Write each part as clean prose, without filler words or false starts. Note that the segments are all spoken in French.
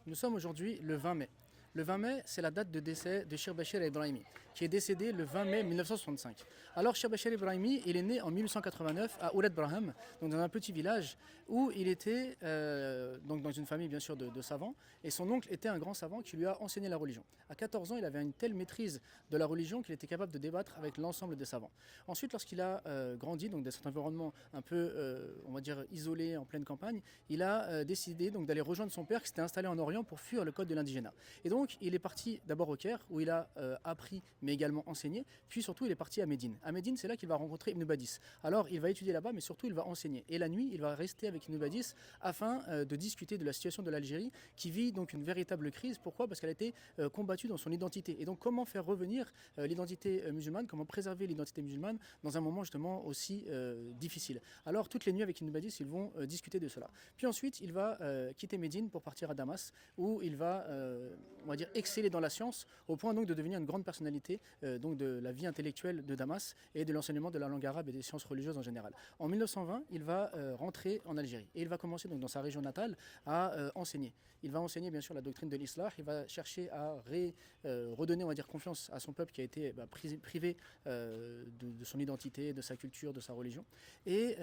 Nous sommes aujourd'hui le 20 mai. Le 20 mai, c'est la date de décès de Shir Bachir Ebrahimi, qui est décédé le 20 mai 1965. Alors Shir Bachir Ebrahimi, il est né en 1889 à Ouled Braham, donc dans un petit village où il était donc dans une famille bien sûr de savants, et son oncle était un grand savant qui lui a enseigné la religion. À 14 ans, il avait une telle maîtrise de la religion qu'il était capable de débattre avec l'ensemble des savants. Ensuite, lorsqu'il a grandi donc dans cet environnement un peu, on va dire, isolé en pleine campagne, il a décidé donc d'aller rejoindre son père qui s'était installé en Orient pour fuir le code de l'indigénat. Et donc, il est parti d'abord au Caire, où il a appris, mais également enseigné. Puis surtout, il est parti à Médine. À Médine, c'est là qu'il va rencontrer Ibn Badis. Alors, il va étudier là-bas, mais surtout, il va enseigner. Et la nuit, il va rester avec Ibn Badis afin de discuter de la situation de l'Algérie, qui vit donc une véritable crise. Pourquoi? Parce qu'elle a été combattue dans son identité. Et donc, comment faire revenir l'identité musulmane, comment préserver l'identité musulmane dans un moment justement aussi difficile. Alors, toutes les nuits avec Ibn Badis, ils vont discuter de cela. Puis ensuite, il va quitter Médine pour partir à Damas, où il va on va dire, exceller dans la science au point donc de devenir une grande personnalité donc de la vie intellectuelle de Damas et de l'enseignement de la langue arabe et des sciences religieuses en général. En 1920, il va rentrer en Algérie et il va commencer donc dans sa région natale à enseigner. Il va enseigner bien sûr la doctrine de l'islam, il va chercher à redonner on va dire confiance à son peuple qui a été privé de son identité, de sa culture, de sa religion. Et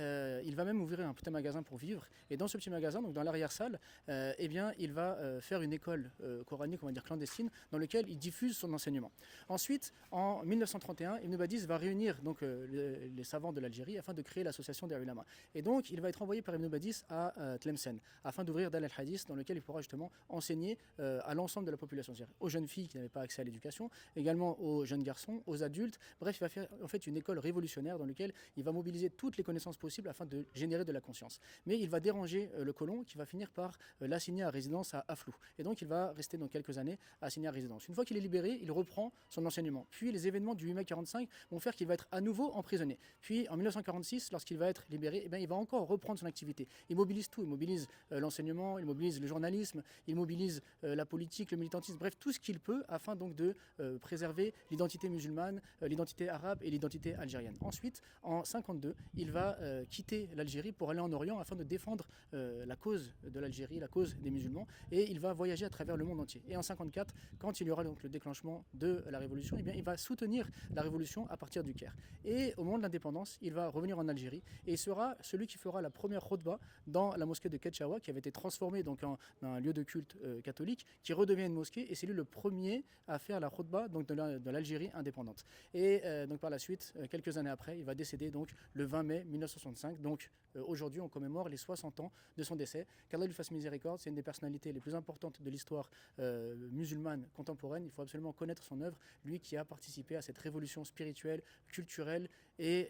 il va même ouvrir un petit magasin pour vivre. Et dans ce petit magasin, donc dans l'arrière-salle, eh bien, il va faire une école coranique, on va dire clandestine, dans laquelle il diffuse son enseignement. Ensuite, en 1931, Ibn Badis va réunir donc, les savants de l'Algérie afin de créer l'association des ulama. Et donc, il va être envoyé par Ibn Badis à Tlemcen afin d'ouvrir Dar al-Hadith dans lequel il pourra justement enseigner à l'ensemble de la population, c'est-à-dire aux jeunes filles qui n'avaient pas accès à l'éducation, également aux jeunes garçons, aux adultes. Bref, il va faire en fait une école révolutionnaire dans laquelle il va mobiliser toutes les connaissances possibles afin de générer de la conscience. Mais il va déranger le colon qui va finir par l'assigner à résidence à Aflou. Et donc, il va rester dans quelques années assigné à résidence. Une fois qu'il est libéré, il reprend son enseignement. Puis les événements du 8 mai 45 vont faire qu'il va être à nouveau emprisonné. Puis en 1946, lorsqu'il va être libéré, eh bien, il va encore reprendre son activité. Il mobilise tout, il mobilise l'enseignement, il mobilise le journalisme, il mobilise la politique, le militantisme, bref, tout ce qu'il peut afin donc de préserver l'identité musulmane, l'identité arabe et l'identité algérienne. Ensuite, en 52, il va quitter l'Algérie pour aller en Orient afin de défendre la cause de l'Algérie, la cause des musulmans, et il va voyager à travers le monde entier. Et en 54, quand il y aura donc le déclenchement de la révolution, eh bien, il va soutenir la révolution à partir du Caire. Et au moment de l'indépendance, il va revenir en Algérie et il sera celui qui fera la première khutba dans la mosquée de Ketchaoua, qui avait été transformée donc en un lieu de culte catholique, qui redevient une mosquée, et c'est lui le premier à faire la khutba donc de l'Algérie indépendante. Et donc par la suite, quelques années après, il va décéder donc le 20 mai 1965. Donc aujourd'hui, on commémore les 60 ans de son décès. Qu'Allah lui fasse miséricorde, c'est une des personnalités les plus importantes de l'histoire musulmane contemporaine. Il faut absolument connaître son œuvre, lui qui a participé à cette révolution spirituelle, culturelle et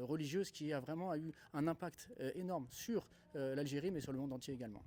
religieuse qui a vraiment eu un impact énorme sur l'Algérie mais sur le monde entier également.